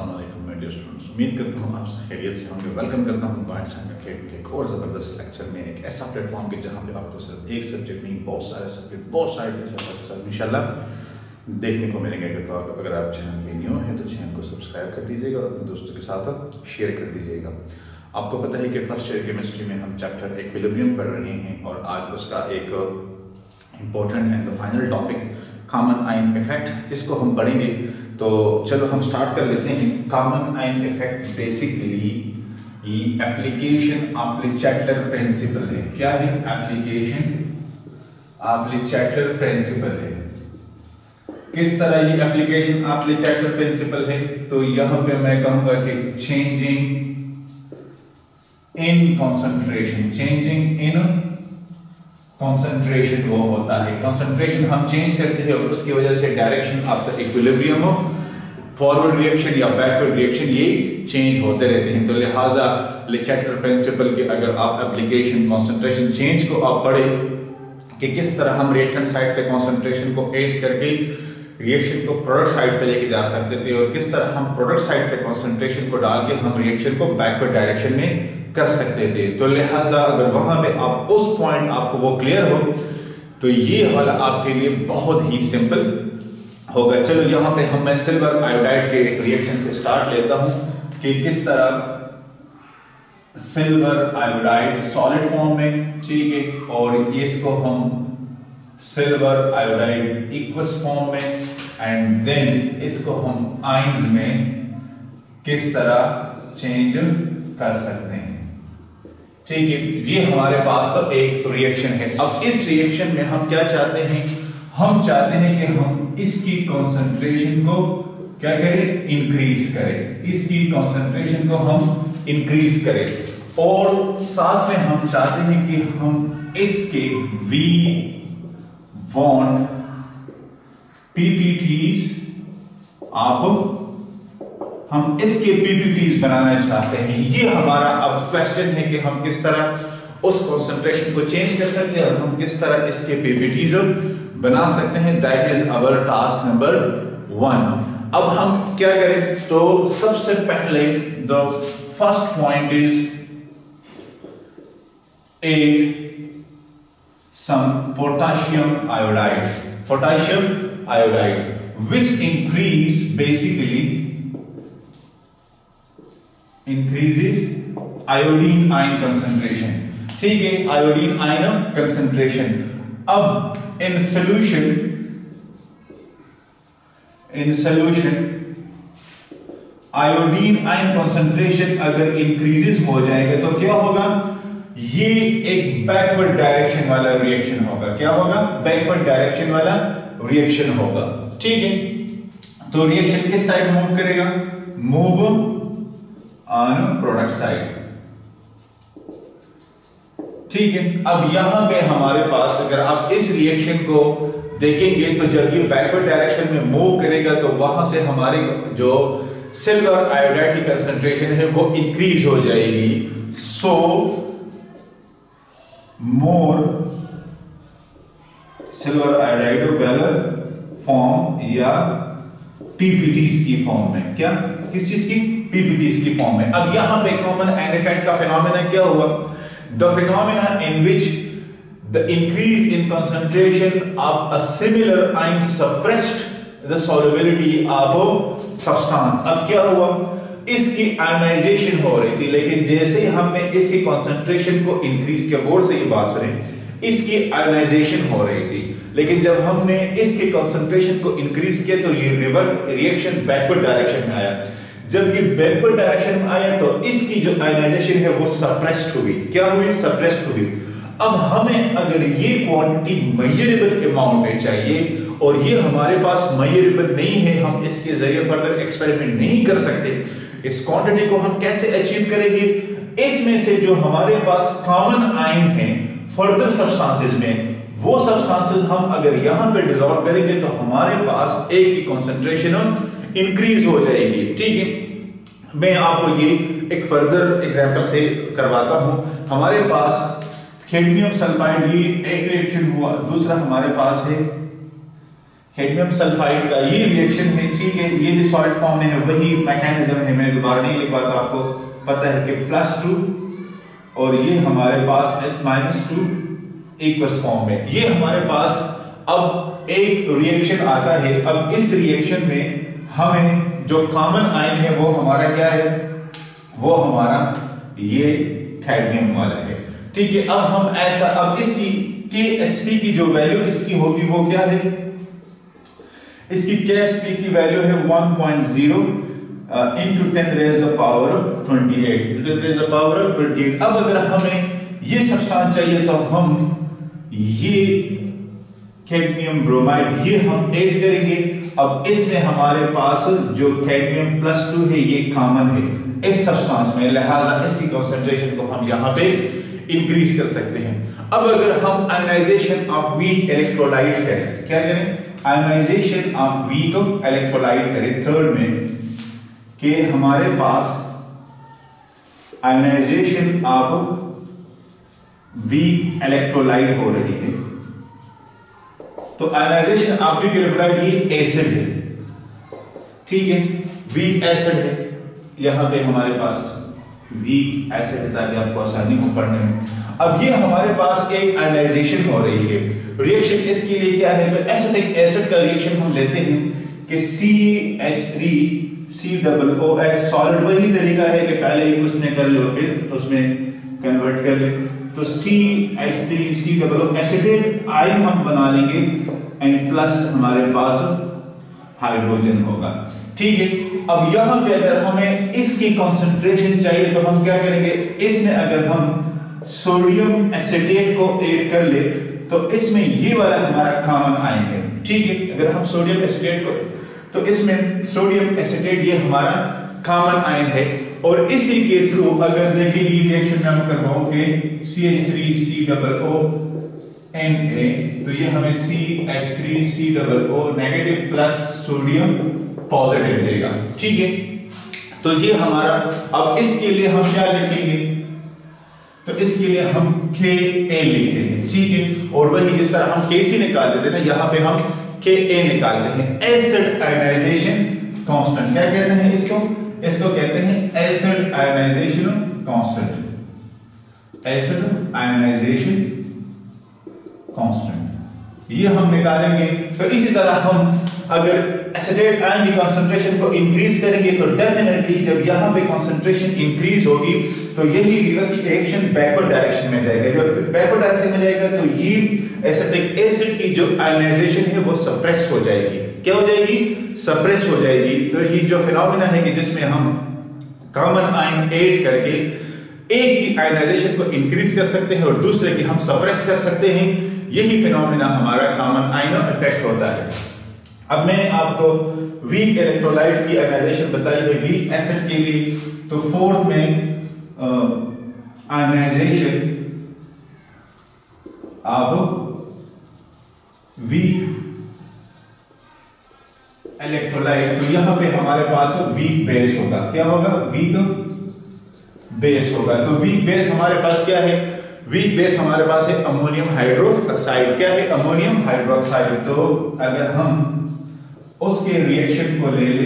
अस्सलाम वालेकुम my dear students, उम्मीद करता हूँ आप खैरियत से होंगे। वेलकम करता हूँ गाइड्स एंड अकेडमी के एक और ज़बरदस्त लेक्चर में, एक ऐसा प्लेटफॉर्म के जहाँ पे आपको सिर्फ एक सब्जेक्ट नहीं बहुत सारे सब्जेक्ट बहुत सारे इंशाल्लाह देखने को मिलेंगे। तो अगर आप चैनल में न्यू हैं तो चैनल को सब्सक्राइब कर दीजिएगा और अपने दोस्तों के साथ शेयर कर दीजिएगा। आपको पता है कि फर्स्ट ईयर केमिस्ट्री में हम चैप्टर इक्विलिब्रियम पढ़ रहे हैं और आज उसका एक important and final topic common ion effect, इसको हम पढ़ेंगे। तो चलो हम स्टार्ट कर लेते हैं। कॉमन आयन इफेक्ट बेसिकली ये एप्लीकेशन ऑप्लिचैटलर प्रिंसिपल है। क्या है? एप्लीकेशन ऑप्लिचैटलर प्रिंसिपल है। किस तरह ये एप्लीकेशन ऑप्लिचैटलर प्रिंसिपल है? तो यहां पे मैं कहूंगा कि changing in concentration, changing in concentration वो होता है, कंसंट्रेशन हम चेंज करते हैं और उसकी वजह से डायरेक्शन ऑफ द इक्विलिब्रियम हो, फॉरवर्ड रिएक्शन या बैकवर्ड रिएक्शन ये चेंज होते रहते हैं। तो लिहाजा लिचैटलर प्रिंसिपल के अगर आप एप्लीकेशन कंसंट्रेशन चेंज को आप पढ़े कि किस तरह हम रिएक्टेंट साइड पे कंसंट्रेशन को ऐड करके रिएक्शन को प्रोडक्ट साइड पे लेके जा सकते थे और किस तरह हम प्रोडक्ट साइड पे कंसंट्रेशन को डाल के हम रिएक्शन को बैकवर्ड डायरेक्शन में कर सकते थे। तो लिहाजा अगर वहां पे आप उस पॉइंट आपको वो क्लियर हो तो ये वाला आपके लिए बहुत ही सिंपल होगा। चलो यहाँ पे मैं सिल्वर आयोडाइड के रिएक्शन से स्टार्ट लेता हूं कि किस तरह सिल्वर आयोडाइड सॉलिड फॉर्म में, ठीक है, और इसको हम सिल्वर आयोडाइड एक्वस फॉर्म में एंड देन इसको हम आयंस में किस तरह चेंज कर सकते हैं। ठीक है, ये हमारे पास एक रिएक्शन है। अब इस रिएक्शन में हम क्या चाहते हैं? हम चाहते हैं कि हम इसकी कंसंट्रेशन को क्या करें? इंक्रीज करें। इसकी कंसंट्रेशन को हम इंक्रीज करें और साथ में हम चाहते हैं कि हम इसके वी बॉन्ड पीपीटीज हम इसके पीपीटीज बनाना चाहते हैं। ये हमारा अब क्वेश्चन है कि हम किस तरह उस कंसंट्रेशन को चेंज कर सकते हैं और हम किस तरह इसके पीपीटीज बना सकते हैं। That is our task number 1। अब हम क्या करें? तो सबसे पहले the first point is add some potassium iodide which increases iodine ion concentration। ठीक है, iodine ion concentration। अब in solution iodine ion concentration अगर increases हो जाएगा तो क्या होगा? ये एक बैकवर्ड डायरेक्शन वाला रिएक्शन होगा। क्या होगा? बैकवर्ड डायरेक्शन वाला रिएक्शन होगा। ठीक है, तो रिएक्शन किस साइड मूव करेगा? Move on product side. ठीक है, अब यहां पे हमारे पास अगर आप इस रिएक्शन को देखेंगे तो जब ये बैकवर्ड डायरेक्शन में मूव करेगा तो वहां से हमारे जो सिल्वर आयोडाइड की कंसंट्रेशन है वो इंक्रीज हो जाएगी। सो मोर सिल्वर आयोडाइड वेलर फॉर्म या पीपीटीज की फॉर्म में। क्या? किस चीज की? पीपीटीज की फॉर्म में। अब यहां पे कॉमन आयन इफेक्ट का फिनोमेना क्या हुआ? The phenomena in which the increase in concentration of a similar ion suppressed the solubility of substance. अब क्या हुआ? इसकी आयनाइजेशन हो रही थी, लेकिन जैसे ही हमने इसकी कंसंट्रेशन को इंक्रीज किया, गौर से ये बात सुने, इसकी आयनाइजेशन हो रही थी, लेकिन जब हमने इसके कंसंट्रेशन को इंक्रीज किया तो ये रिवर्स रिएक्शन बैकवर्ड डायरेक्शन में आया। जब ये बैकवर्ड डायरेक्शन में आया तो इसकी जो आयनाइजेशन है वो सप्रेस्ड हुई। क्या हुई? सप्रेस्ड हुई। अब हमें अगर ये क्वांटिटी मेजरेबल अमाउंट में चाहिए और ये हमारे पास मेजरेबल नहीं है, हम इसके जरिए फर्दर एक्सपेरिमेंट नहीं कर सकते, इस क्वांटिटी को हम कैसे अचीव करेंगे? इसमें से जो हमारे पास कॉमन आयन है फर्दर सब्सटेंसेस में, वो सब्सटेंसेस हम अगर यहां पे डिसॉल्व करेंगे तो हमारे पास एक की कंसंट्रेशन इंक्रीज हो जाएगी। ठीक है, मैं आपको ये एक फर्दर एग्जांपल से करवाता हूं। हमारे पास कैडमियम सल्फाइड, ये एक रिएक्शन हुआ। दूसरा हमारे पास है कैडमियम सल्फाइड का ये रिएक्शन है, ठीक है, ये भी सॉलिड फॉर्म में है, वही मैकेनिज्म है, मैं दोबारा नहीं लिख पाता, आपको पता है कि +2 और ये हमारे पास -2 एक्वस फॉर्म में, ये हमारे पास अब एक रिएक्शन आता है। अब इस रिएक्शन में हमें जो कॉमन आयन है वो हमारा क्या है, वो हमारा ये कैडमियम वाला है, ठीक है। अब हम ऐसा, अब इसकी Ksp की जो वैल्यू इसकी होगी वो क्या है, इसकी Ksp की वैल्यू है 1.0 into 10 raised the power of 28, 10 raised the power of 28। अब अगर हमें ये सब्सटेंस चाहिए तो हम ये कैडमियम ब्रोमाइड ये हम ऐड करेंगे। अब इसमें हमारे पास जो कैडमियम +2 है ये कॉमन है इस सब्सटेंस में, लिहाजा इसी कंसंट्रेशन को हम यहाँ पे इंक्रीज कर सकते हैं। अब अगर हम आयनाइजेशन ऑफ वीक इलेक्ट्रोलाइट करें, क्या करें, आयनाइजेशन ऑफ वीक इलेक्ट्रोलाइट करें थर्ड में, कि हमारे पास आयनाइजेशन ऑफ वीक इलेक्ट्रोलाइट हो रही है, तो आयनाइजेशन ऑफ वीक इलेक्ट्रोलाइट ये एसिड है, ठीक है, वीक एसिड है, यहां पे हमारे पास वीक एसिड है ताकि आपको आसानी हो पढ़ने में। अब ये हमारे पास एक आयनाइजेशन हो रही है, रिएक्शन इसके लिए क्या है, तो एसिटिक एसिड का रिएक्शन हम लेते हैं कि CH3COOH सॉलिड, वही तरीका है कि पहले एक उसमें कर लो फिर उसमें कन्वर्ट कर ले, तो CH3COOH एसिटेट आयन हम बना लेंगे एंड प्लस हमारे पास हाइड्रोजन होगा, ठीक है। अब यहां पे अगर हमें इसकी कंसंट्रेशन चाहिए तो हम क्या करेंगे, इसमें अगर हम सोडियम एसिटेट को ऐड कर ले तो इसमें ये वाला हमारा कॉमन आयन है, ठीक है। अगर हम सोडियम एसिटेट को, तो इसमें सोडियम एसिटेट ये हमारा कॉमन आयन है, और इसी के थ्रू अगर देखिए ये रिएक्शन में हम करवाओगे CH3COO Na, तो ये हमें CH3COO negative plus sodium positive देगा, ठीक है। तो ये हमारा, अब इसके लिए हम क्या लिखेंगे, तो इसके लिए हम Ka लिखते हैं, ठीक है, और वही जिस तरह हम Kc निकाल देते हैं ना, यहां पे हम Ka निकालते हैं। एसिड आयनाइजेशन कांस्टेंट क्या कहते हैं इसको, इसको कहते हैं acid ionization constant, acid ionization constant ये हम निकालेंगे। तो इसी तरह हम अगर एसिडेट आयन की कंसंट्रेशन को इंक्रीज करेंगे तो डेफिनेटली जब यहां पे कंसंट्रेशन इंक्रीज होगी तो यही रिएक्शन बैकवर्ड डायरेक्शन में जाएगा, जब बैकवर्ड डायरेक्शन में जाएगा तो ये एसिटिक एसिड की जो आयनाइजेशन है वो सप्रेस हो जाएगी, क्या हो जाएगी, सप्रेस हो जाएगी। तो ये जो फिनोमेना है कि जिसमें हम कॉमन आयन ऐड करके एक की आयनाइजेशन को इंक्रीज कर सकते हैं और दूसरे की हम सप्रेस कर सकते हैं, यही फिनोमेना हमारा कॉमन आयन इफेक्ट होता है। अब मैंने आपको वीक इलेक्ट्रोलाइट की आयनाइजेशन बताई है वीक एसिड के लिए, तो फोर्थ में आयनाइजेशन ऑफ वीक इलेक्ट्रोलाइट, तो यहां पे हमारे पास वीक बेस होगा, क्या होगा, वीक बेस होगा। तो वीक बेस हमारे पास क्या है, वीक बेस हमारे पास है अमोनियम हाइड्रोक्साइड, क्या है, अमोनियम हाइड्रोक्साइड। तो अगर हम उसके रिएक्शन को ले ले,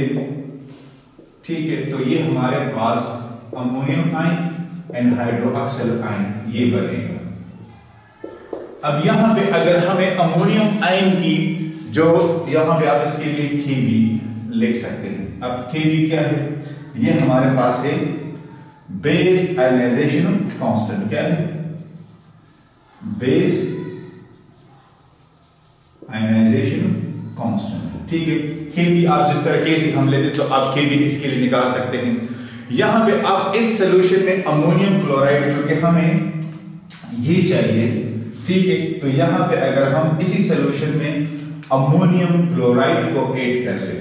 ठीक है, तो ये हमारे पास ammonium ion and hydroxyl ion ये बनेगा। अब यहां पे अगर हमें अमोनियम आयन की जो यहां पे आप इसके लिए Kb लिख सकते हैं। अब Kb क्या है, ये हमारे पास है बेस आयनाइजेशन कांस्टेंट, क्या है, बेस आयनाइजेशन कांस्टेंट, ठीक है। Kb आप जिस तरह K से हम लेते तो आप Kb इसके लिए निकाल सकते हैं। यहां पे आप इस सॉल्यूशन में अमोनियम क्लोराइड जो कि हमें ये चाहिए, ठीक है, तो यहां पे अगर हम इसी सॉल्यूशन में अमोनियम क्लोराइड को ऐड कर ले,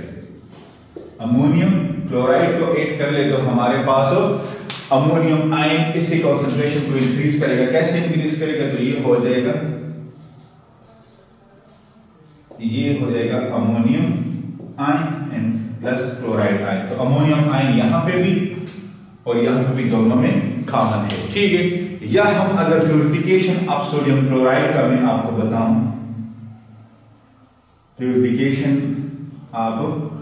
अमोनियम क्लोराइड को ऐड कर ले तो हमारे पास अमोनियम आयन इसी कंसंट्रेशन को इंक्रीज करेगा। कैसे इंक्रीज करेगा, तो ये हो जाएगा, ये हो जाएगा ammonium ion and plus chloride ion. तो अमोनियम आयन यहां पे भी और यहां पे भी दोनों में कॉमन है, ठीक है। या हम अगर प्यूरिफिकेशन ऑफ सोडियम क्लोराइड का मैं आपको बताऊं प्यूरिफिकेशन ऑफ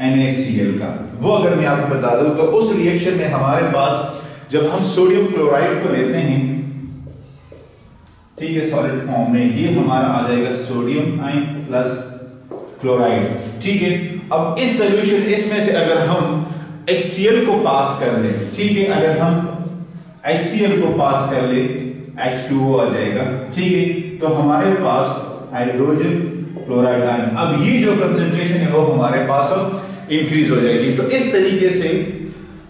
NaCl का, वो अगर मैं आपको बता दूं तो उस रिएक्शन में हमारे पास जब हम सोडियम क्लोराइड को लेते हैं, ठीक है, सॉलिड फॉर्म में, ये हमारा आ जाएगा सोडियम आयन प्लस क्लोराइड, ठीक है। अब इस सॉल्यूशन इसमें से अगर हम HCl को पास कर ले, ठीक है, अगर हम HCl को पास कर ले H2O आ जाएगा, ठीक है, तो हमारे पास हाइड्रोजन क्लोराइड आयन, अब ये जो कंसंट्रेशन है वो हमारे पास अब इंक्रीज हो जाएगी। तो इस तरीके से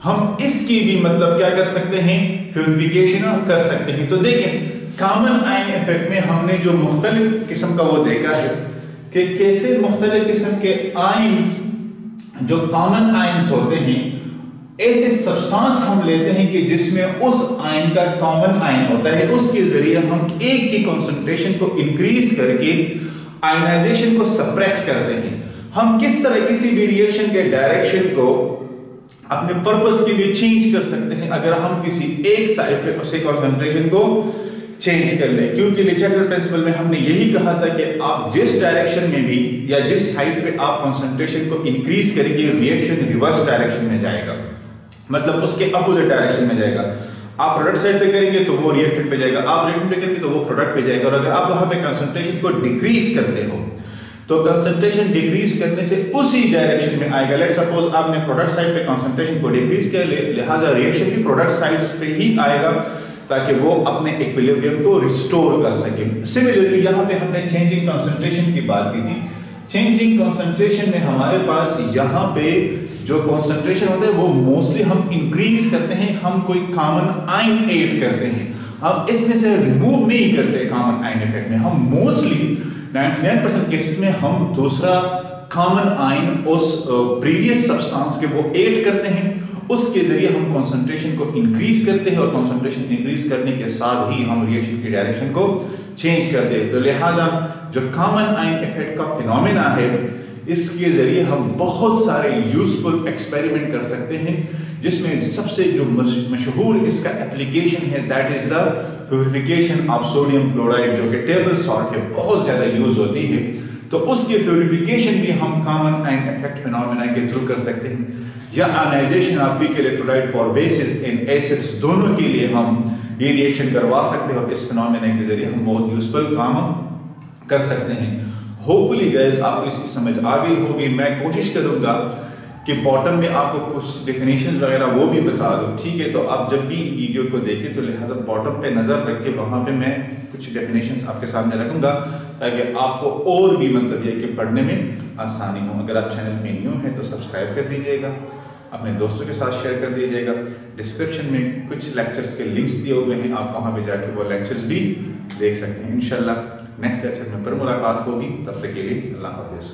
हम इसकी भी मतलब क्या कर सकते हैं, प्यूरिफिकेशन कर सकते हैं। तो देखें कॉमन आयन इफेक्ट में हमने जो मुख्तलिफ किस्म का वो देखा है कि कैसे मुख्तलिफ किस्म के आयन्स जो कॉमन आयन्स होते हैं, ऐसे सब्सटेंस हम लेते हैं कि जिसमें उस आयन का कॉमन आयन होता है, उसके जरिए हम एक की कंसंट्रेशन को इंक्रीज करके आयनाइजेशन को सप्रेस करते हैं। हम किस तरह किसी भी रिएक्शन के डायरेक्शन को अपने पर्पस के लिए चेंज कर सकते हैं अगर हम किसी एक साइड पे उसे कंसंट्रेशन को चेंज कर लें, क्योंकि ले चैटलर प्रिंसिपल में हमने यही कहा था कि आप जिस डायरेक्शन में भी या जिस साइड पे आप कंसंट्रेशन को इंक्रीज करेंगे, रिएक्शन रिवर्स डायरेक्शन में जाएगा, मतलब उसके अपोजिट डायरेक्शन में जाएगा। आप प्रोडक्ट साइड पे करेंगे तो वो रिएक्टेंट पे जाएगा, आप रिएक्टेंट पे करेंगे तो वो प्रोडक्ट पे जाएगा। और अगर आप वहां पे कंसंट्रेशन को डिक्रीज करते हो तो कंसंट्रेशन डिक्रीज करने से उसी डायरेक्शन में आएगा। लेट्स सपोज आपने प्रोडक्ट साइड पे कंसंट्रेशन को डिक्रीज किया, लिहाजा रिएक्शन भी प्रोडक्ट साइड्स पे ही आएगा ताकि वो अपने इक्विलिब्रियम को रिस्टोर कर सके। सिमिलरली यहाँ पे हमने चेंजिंग कंसंट्रेशन की बात की थी। चेंजिंग कंसंट्रेशन में हमारे पास यहाँ पे जो कंसंट्रेशन होता है वो मोस्टली हम इंक्रीज करते हैं, हम कोई कॉमन आयन ऐड करते हैं, हम इसमें से रिमूव नहीं करते कॉमन आयन इफेक्ट में। हम मोस्टली 99% केसेस में हम दूसरा कॉमन आयन उस प्रीवियस सब्सटेंस के वो ऐड करते हैं, उसके जरिए हम कंसंट्रेशन को इंक्रीज करते हैं और कंसंट्रेशन इंक्रीज करने के साथ ही हम रिएक्शन की डायरेक्शन को चेंज करते हैं। तो लिहाजा जो कॉमन आयन इफेक्ट का फिनोमेना है, इसके जरिए हम बहुत सारे यूजफुल एक्सपेरिमेंट कर सकते हैं, जिसमें सबसे जो मशहूर इसका एप्लीकेशन है that is the purification of sodium chloride, जो कि टेबल सॉल्ट है, बहुत ज्यादा यूज होती है। तो उसकी प्यूरिफिकेशन भी हम कॉमन आयन इफेक्ट फिनोमेना के थ्रू कर सकते हैं, या ionization of weak electrolyte for basis in acids, दोनों के लिए हम ये रिएक्शन करवा सकते हैं और इस फिनोमेना के जरिए हम बहुत यूजफुल काम कर सकते हैं। होपफुली गाइस आपको इसकी समझ आ गई होगी। मैं कोशिश करूंगा कि बॉटम में आपको कुछ डेफिनेशंस वगैरह वो भी बता दूं, ठीक है। तो आप जब भी वीडियो को देखें तो लिहाजा बॉटम पे नज़र रख के वहाँ पे मैं कुछ डेफिनेशंस आपके सामने रखूंगा ताकि आपको और भी मतलब ये कि पढ़ने में आसानी हो। अगर आप चैनल में न्यू हैं तो सब्सक्राइब कर दीजिएगा, अपने दोस्तों के साथ शेयर कर दीजिएगा। डिस्क्रिप्शन में कुछ लेक्चर्स के लिंक्स दिए हुए हैं, आप वहाँ पे जाके वो लेक्चर्स भी देख सकते हैं। इंशाल्लाह नेक्स्ट लेक्चर में फिर मुलाकात होगी, तब तक के लिए अल्लाह हाफिज़।